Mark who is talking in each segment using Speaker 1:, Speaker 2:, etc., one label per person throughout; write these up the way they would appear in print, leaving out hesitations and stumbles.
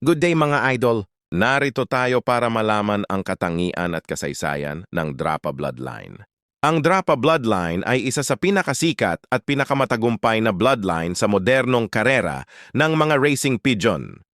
Speaker 1: Good day mga idol! Narito tayo para malaman ang katangian at kasaysayan ng Drapa Bloodline. Ang Drapa Bloodline ay isa sa pinakasikat at pinakamatagumpay na bloodline sa modernong karera ng mga racing pigeon.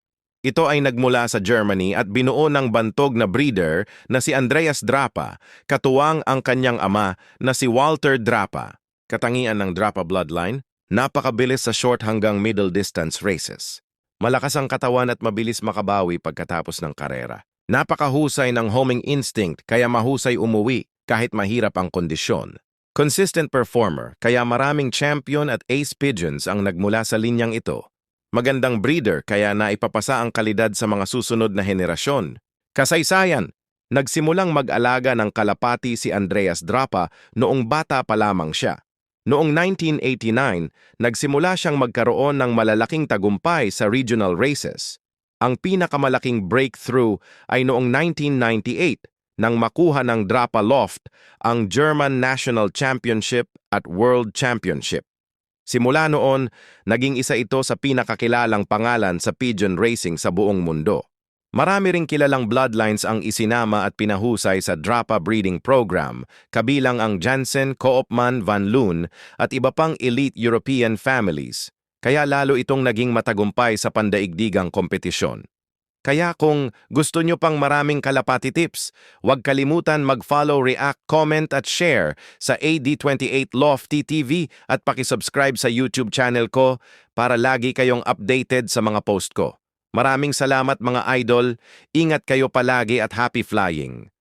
Speaker 1: Ito ay nagmula sa Germany at binuo ng bantog na breeder na si Andreas Drapa, katuwang ang kanyang ama na si Walter Drapa. Katangian ng Drapa Bloodline, napakabilis sa short hanggang middle distance races. Malakas ang katawan at mabilis makabawi pagkatapos ng karera. Napakahusay ng homing instinct kaya mahusay umuwi kahit mahirap ang kondisyon. Consistent performer kaya maraming champion at ace pigeons ang nagmula sa linyang ito. Magandang breeder kaya naipapasa ang kalidad sa mga susunod na henerasyon. Kasaysayan, nagsimulang mag-alaga ng kalapati si Andreas Drapa noong bata pa lamang siya. Noong 1989, nagsimula siyang magkaroon ng malalaking tagumpay sa regional races. Ang pinakamalaking breakthrough ay noong 1998 nang makuha ng Drapa Loft ang German National Championship at World Championship. Simula noon, naging isa ito sa pinakakilalang pangalan sa pigeon racing sa buong mundo. Marami ring kilalang bloodlines ang isinama at pinahusay sa Drapa breeding program, kabilang ang Jansen, Koopman, Van Loon at iba pang elite European families, kaya lalo itong naging matagumpay sa pandaigdigang kompetisyon. Kaya kung gusto nyo pang maraming kalapati tips, huwag kalimutan mag-follow, react, comment at share sa AD28 Lofty TV at pakisubscribe sa YouTube channel ko para lagi kayong updated sa mga post ko. Maraming salamat mga idol, ingat kayo palagi at happy flying!